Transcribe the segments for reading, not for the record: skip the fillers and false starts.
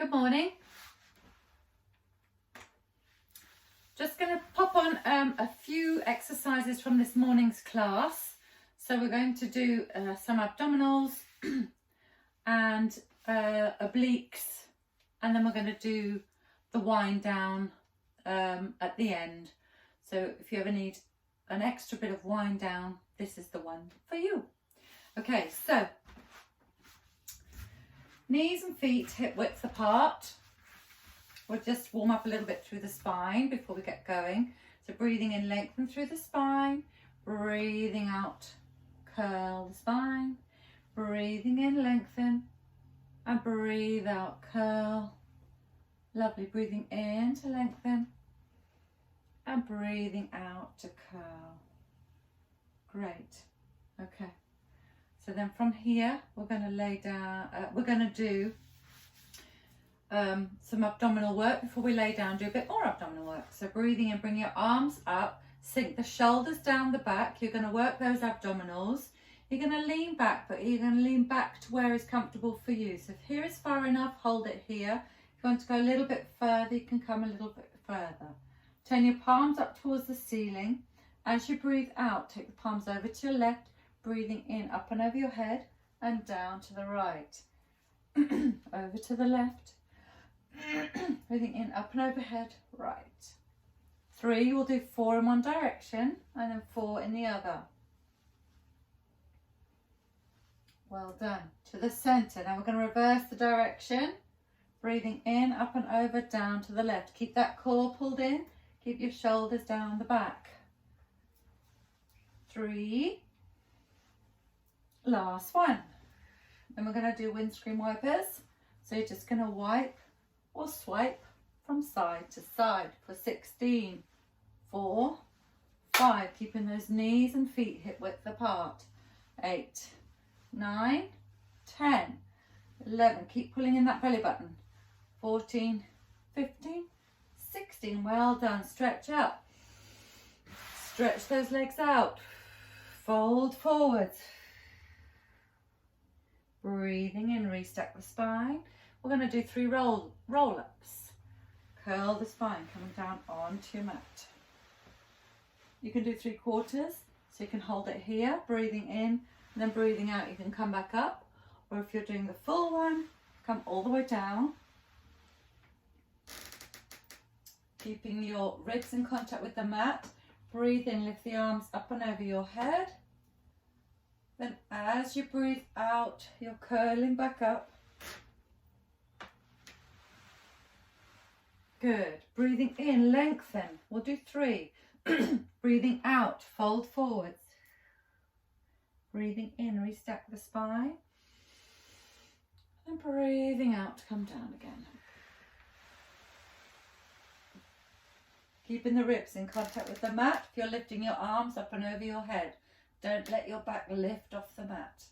Good morning. Just going to pop on a few exercises from this morning's class. So we're going to do some abdominals and obliques, and then we're going to do the wind down at the end. So if you ever need an extra bit of wind down, this is the one for you. Okay, so knees and feet hip width apart. We'll just warm up a little bit through the spine before we get going. So breathing in, lengthen through the spine. Breathing out, curl the spine. Breathing in, lengthen. And breathe out, curl. Lovely. Breathing in to lengthen. And breathing out to curl. Great. Okay. So then from here, we're going to lay down, we're going to do some abdominal work before we lay down, do a bit more abdominal work. So breathing in, bring your arms up, sink the shoulders down the back. You're going to work those abdominals. You're going to lean back, but you're going to lean back to where is comfortable for you. So if here is far enough, hold it here. If you want to go a little bit further, you can come a little bit further. Turn your palms up towards the ceiling. As you breathe out, take the palms over to your left, breathing in, up and over your head, and down to the right. Over to the left. Breathing in, up and overhead, right. 3, we'll do 4 in one direction, and then 4 in the other. Well done. To the centre. Now we're going to reverse the direction. Breathing in, up and over, down to the left. Keep that core pulled in. Keep your shoulders down the back. 3. Last one. Then we're going to do windscreen wipers. So you're just going to wipe or swipe from side to side for 16. 4, 5. Keeping those knees and feet hip width apart. 8, 9, 10, 11. Keep pulling in that belly button. 14, 15, 16. Well done. Stretch up. Stretch those legs out. Fold forwards. Breathing in, restack the spine. We're going to do 3 roll-ups. Curl the spine, coming down onto your mat. You can do 3/4, so you can hold it here, breathing in, and then breathing out. You can come back up, or if you're doing the full one, come all the way down. Keeping your ribs in contact with the mat. Breathe in, lift the arms up and over your head. Then as you breathe out, you're curling back up. Good. Breathing in, lengthen. We'll do 3. Breathing out, fold forwards. Breathing in, restack the spine. And breathing out, come down again. Keeping the ribs in contact with the mat. If you're lifting your arms up and over your head, don't let your back lift off the mat.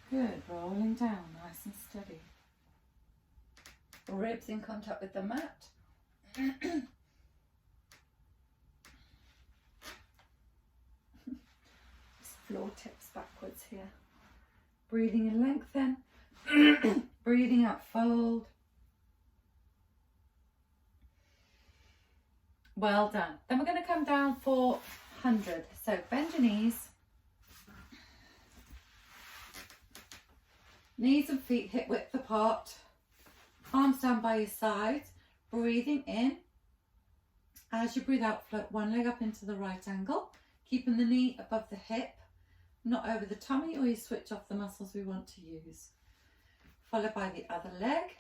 Good, rolling down, nice and steady. Ribs in contact with the mat. Floor tips backwards here. Breathing in, lengthen. Breathing out, fold. Well done. Then we're going to come down for 100. So bend your knees. Knees and feet hip width apart. Arms down by your sides. Breathing in. As you breathe out, float one leg up into the right angle. Keeping the knee above the hip, not over the tummy, or you switch off the muscles we want to use. Followed by the other leg.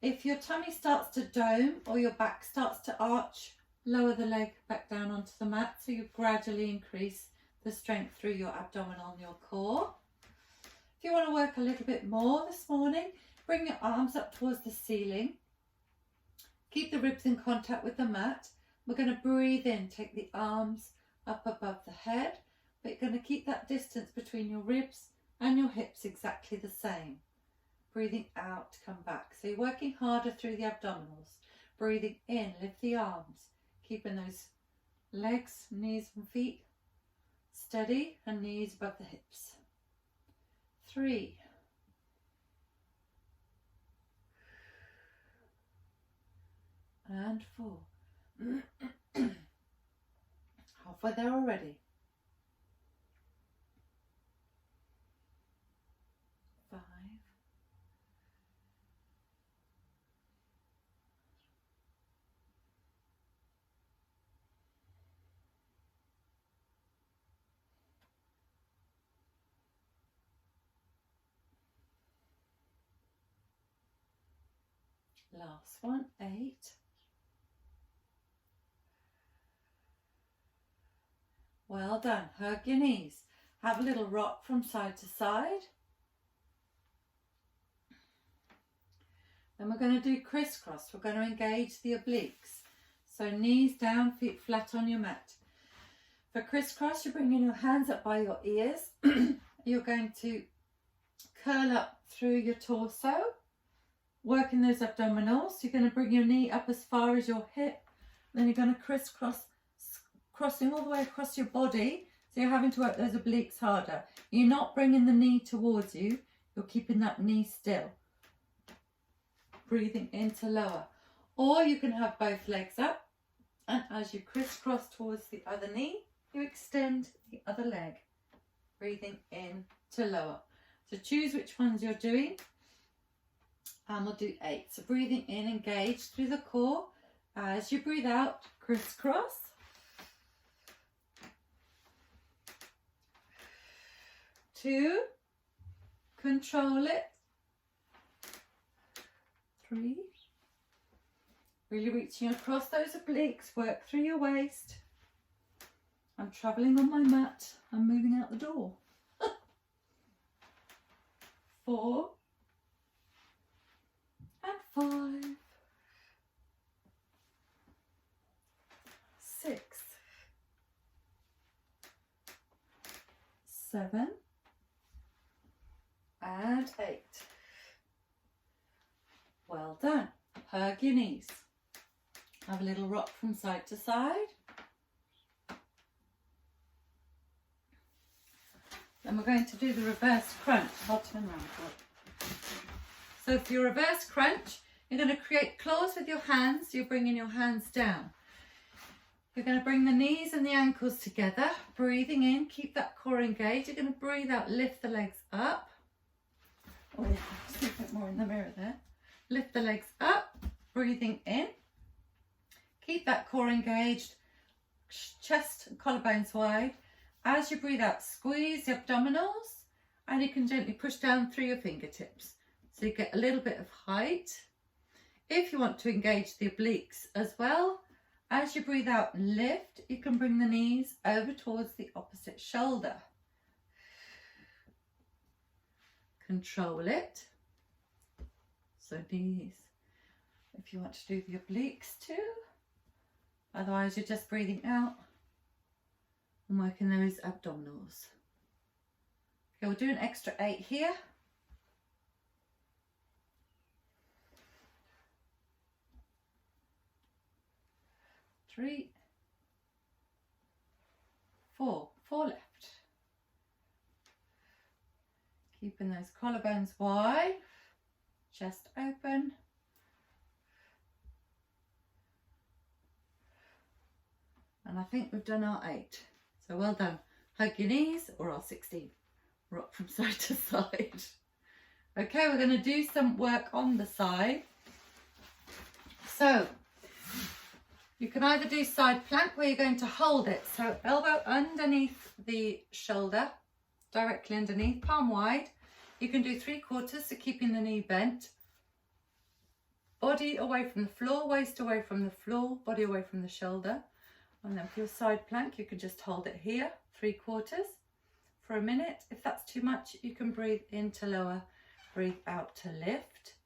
If your tummy starts to dome or your back starts to arch, lower the leg back down onto the mat so you gradually increase the strength through your abdominal and your core. If you want to work a little bit more this morning, bring your arms up towards the ceiling. Keep the ribs in contact with the mat. We're going to breathe in, take the arms up above the head, but you're going to keep that distance between your ribs and your hips exactly the same. breathing out to come back. So you're working harder through the abdominals. Breathing in, lift the arms, keeping those legs, knees and feet steady and knees above the hips. 3. And 4. Halfway there already. 5. Last one, 8. Well done. Hug your knees. Have a little rock from side to side. Then we're going to do crisscross. We're going to engage the obliques. So knees down, feet flat on your mat. For crisscross, you're bringing your hands up by your ears. You're going to curl up through your torso, working those abdominals. You're going to bring your knee up as far as your hip. Then you're going to crisscross, crossing all the way across your body. So you're having to work those obliques harder. You're not bringing the knee towards you. You're keeping that knee still. Breathing into lower. Or you can have both legs up, and as you crisscross towards the other knee, you extend the other leg. Breathing in to lower. So choose which ones you're doing, and we'll do 8. So breathing in, engage through the core. As you breathe out, crisscross. 2, control it. 3, really reaching across those obliques, work through your waist. I'm travelling on my mat, I'm moving out the door. 4 and 5, 6, 7 and 8. Well done. Hug your knees. Have a little rock from side to side. Then we're going to do the reverse crunch. I'll turn around for it. So for your reverse crunch, you're going to create claws with your hands. You're bringing your hands down. You're going to bring the knees and the ankles together. Breathing in, keep that core engaged. You're going to breathe out, lift the legs up. Oh yeah, just a bit more in the mirror there. Lift the legs up, breathing in. Keep that core engaged, chest and collarbones wide. As you breathe out, squeeze the abdominals, and you can gently push down through your fingertips. So you get a little bit of height. If you want to engage the obliques as well, as you breathe out and lift, you can bring the knees over towards the opposite shoulder. Control it. So knees, if you want to do the obliques too. Otherwise you're just breathing out and working those abdominals. Okay, we'll do an extra 8 here. 3, 4, 4 left. Keeping those collarbones wide. Chest open. And I think we've done our 8. So well done. Hug your knees, or our 16. Rock from side to side. Okay, we're going to do some work on the side. So you can either do side plank where you're going to hold it. So elbow underneath the shoulder, directly underneath, palm wide. You can do 3/4, so keeping the knee bent. Body away from the floor, waist away from the floor, body away from the shoulder. And then for your side plank, you can just hold it here, 3/4 for a minute. If that's too much, you can breathe in to lower, breathe out to lift.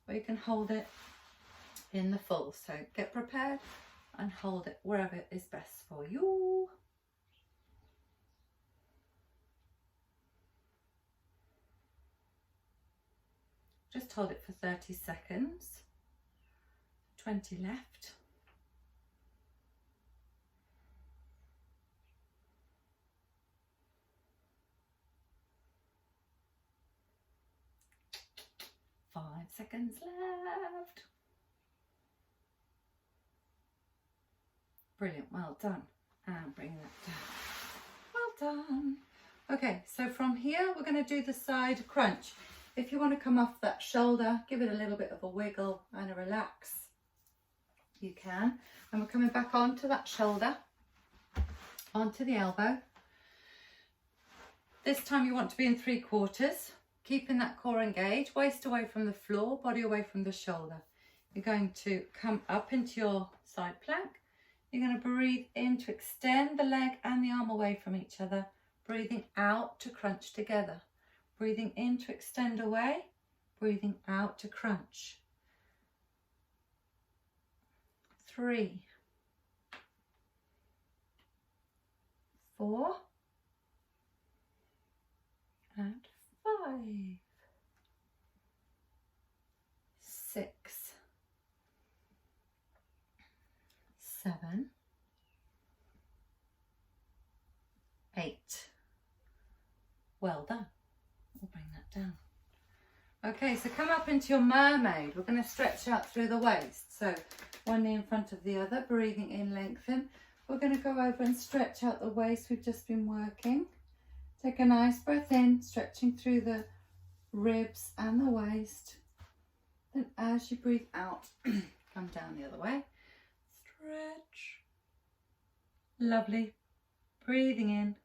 Or you can hold it in the full. So get prepared and hold it wherever is best for you. Just hold it for 30 seconds. 20 left. Five seconds left. Brilliant, well done. And bring that down. Well done. Okay, so from here we're going to do the side crunch. If you want to come off that shoulder, give it a little bit of a wiggle and a relax, you can. And we're coming back onto that shoulder, onto the elbow. This time you want to be in 3/4, keeping that core engaged, waist away from the floor, body away from the shoulder. You're going to come up into your side plank. You're going to breathe in to extend the leg and the arm away from each other, breathing out to crunch together. Breathing in to extend away, breathing out to crunch. 3, 4, and 5, 6, 7, 8. Well done. We'll bring that down. Okay, so come up into your mermaid. We're going to stretch out through the waist. So one knee in front of the other, breathing in, lengthen. We're going to go over and stretch out the waist we've just been working. Take a nice breath in, stretching through the ribs and the waist. Then as you breathe out, come down the other way. Stretch. Lovely. Breathing in.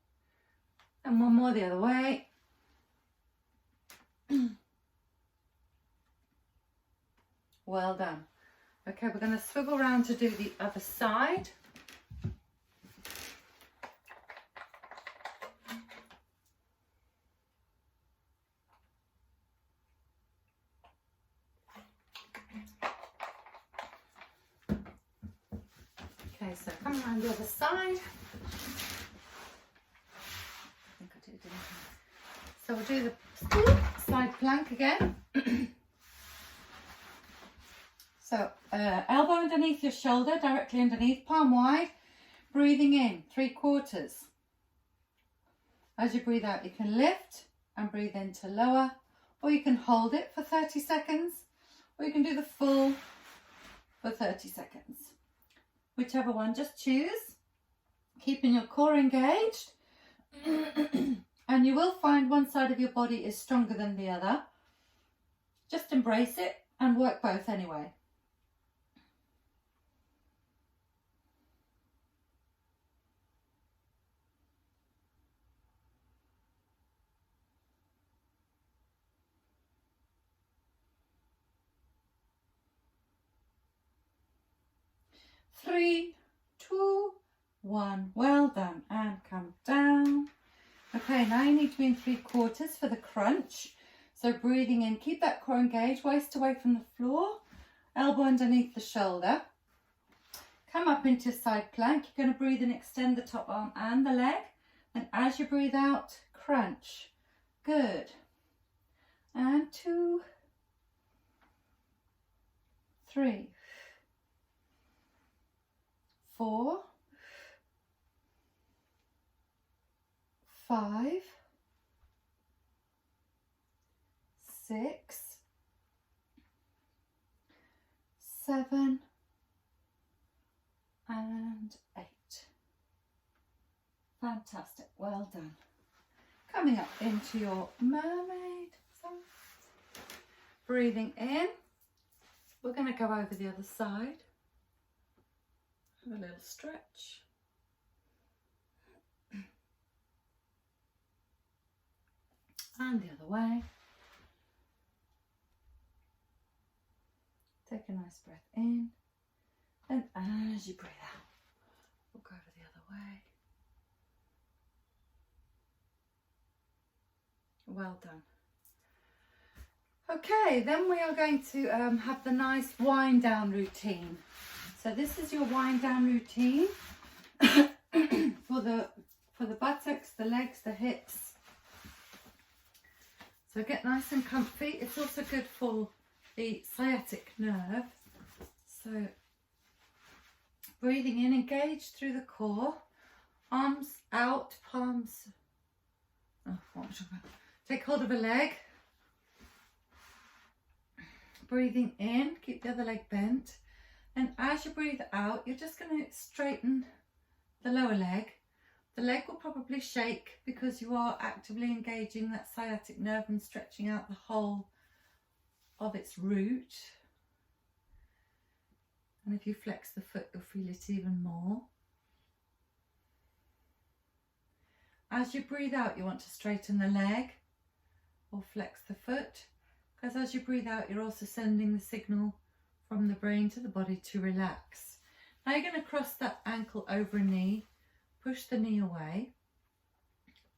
And one more the other way. Well done. Okay, we're going to swivel around to do the other side. Okay, so come around the other side. I think I did, didn't I? So we'll do the side plank again. So elbow underneath your shoulder, directly underneath, palm wide, breathing in, 3/4. As you breathe out, you can lift and breathe in to lower, or you can hold it for 30 seconds, or you can do the full for 30 seconds. Whichever one, just choose, keeping your core engaged. And you will find one side of your body is stronger than the other. Just embrace it and work both anyway. Three, 2, 1. Well done. And come down. Okay, now you need to be in 3/4 for the crunch. So breathing in, keep that core engaged, waist away from the floor, elbow underneath the shoulder. Come up into side plank. You're going to breathe in, extend the top arm and the leg. And as you breathe out, crunch. Good. And 2, 3, 4, 5, 6, 7, and 8. Fantastic, well done. Coming up into your mermaid. Breathing in. We're going to go over the other side. Have a little stretch. And the other way. Take a nice breath in. And as you breathe out, we'll go over the other way. Well done. Okay, then we are going to have the nice wind down routine. So this is your wind down routine for the buttocks, the legs, the hips. So So get nice and comfy. It's also good for the sciatic nerve. So breathing in, engage through the core, arms out, palms. Oh, what am I talking about? Take hold of a leg. Breathing in, keep the other leg bent. And as you breathe out, you're just going to straighten the lower leg. The leg will probably shake because you are actively engaging that sciatic nerve and stretching out the whole of its root. And if you flex the foot, you'll feel it even more. As you breathe out, you want to straighten the leg or flex the foot, because as you breathe out, you're also sending the signal from the brain to the body to relax. Now you're going to cross that ankle over a knee, push the knee away,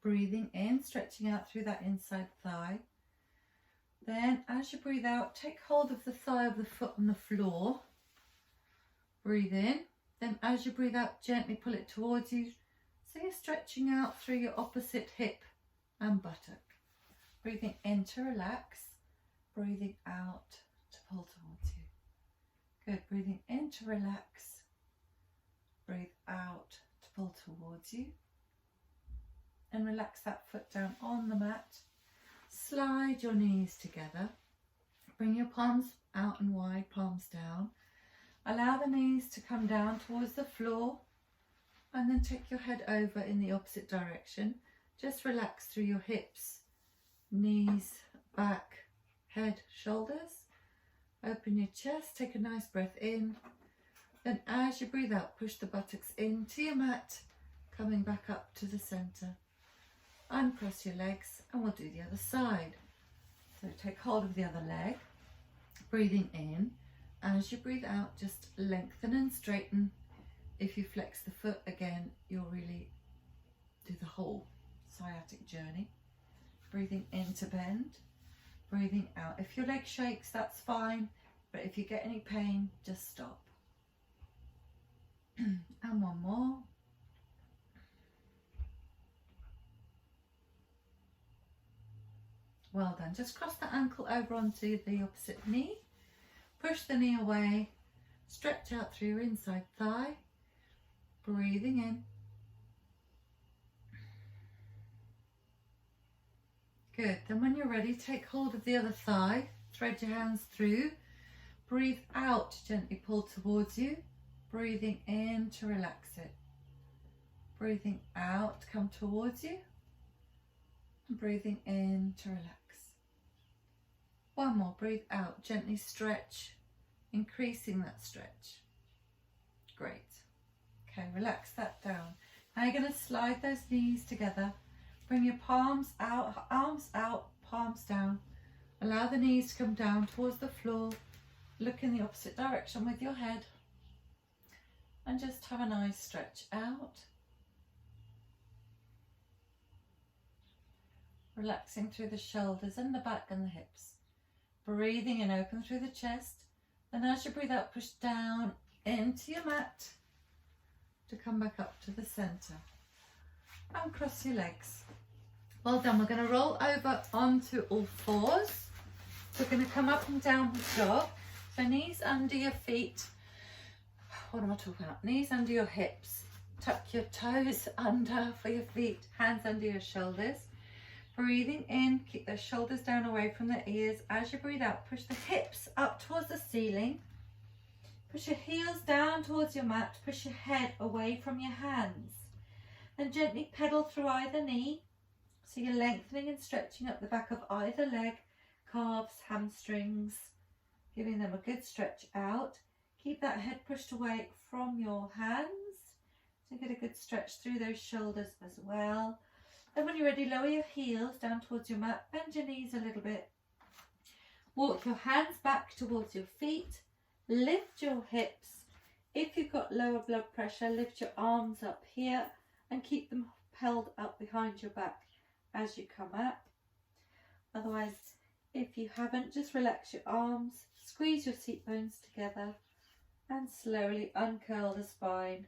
breathing in, stretching out through that inside thigh. Then as you breathe out, take hold of the thigh of the foot on the floor. Breathe in. Then as you breathe out, gently pull it towards you. So you're stretching out through your opposite hip and buttock. Breathing in to relax. Breathing out to pull towards you. Good. Breathing in to relax. Breathe out to pull towards you. And relax that foot down on the mat. Slide your knees together. Bring your palms out and wide, palms down. Allow the knees to come down towards the floor. And then take your head over in the opposite direction. Just relax through your hips, knees, back, head, shoulders. Open your chest, take a nice breath in. Then as you breathe out, push the buttocks into your mat, coming back up to the centre. Uncross your legs and we'll do the other side. So take hold of the other leg, breathing in. As you breathe out, just lengthen and straighten. If you flex the foot again, you'll really do the whole sciatic journey. Breathing in to bend, breathing out. If your leg shakes, that's fine, but if you get any pain, just stop. And one more. Well done. Just cross the ankle over onto the opposite knee. Push the knee away. Stretch out through your inside thigh. Breathing in. Good. Then when you're ready, take hold of the other thigh. Thread your hands through. Breathe out, gently pull towards you. Breathing in to relax it. Breathing out, come towards you. And breathing in to relax. One more. Breathe out, gently stretch, increasing that stretch. Great. Okay, relax that down. Now you're going to slide those knees together. Bring your palms out, arms out, palms down. Allow the knees to come down towards the floor. Look in the opposite direction with your head. And just have a nice stretch out. Relaxing through the shoulders and the back and the hips. Breathing in, open through the chest. And as you breathe out, push down into your mat to come back up to the centre. And cross your legs. Well done. We're going to roll over onto all fours. We're going to come up and down the dog. So knees under your feet. What am I talking about? Knees under your hips. Tuck your toes under for your feet. Hands under your shoulders. Breathing in, keep those shoulders down away from the ears. As you breathe out, push the hips up towards the ceiling. Push your heels down towards your mat. Push your head away from your hands. And gently pedal through either knee. So you're lengthening and stretching up the back of either leg, calves, hamstrings, giving them a good stretch out. Keep that head pushed away from your hands. So get a good stretch through those shoulders as well. Then when you're ready, lower your heels down towards your mat, bend your knees a little bit. Walk your hands back towards your feet, lift your hips. If you've got lower blood pressure, lift your arms up here and keep them held up behind your back as you come up. Otherwise, if you haven't, just relax your arms, squeeze your seat bones together and slowly uncurl the spine.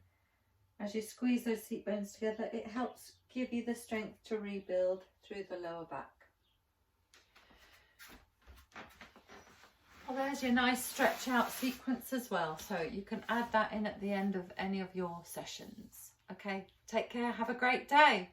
As you squeeze those seat bones together, it helps give you the strength to rebuild through the lower back. Well, there's your nice stretch out sequence as well. So you can add that in at the end of any of your sessions. Okay, take care. Have a great day.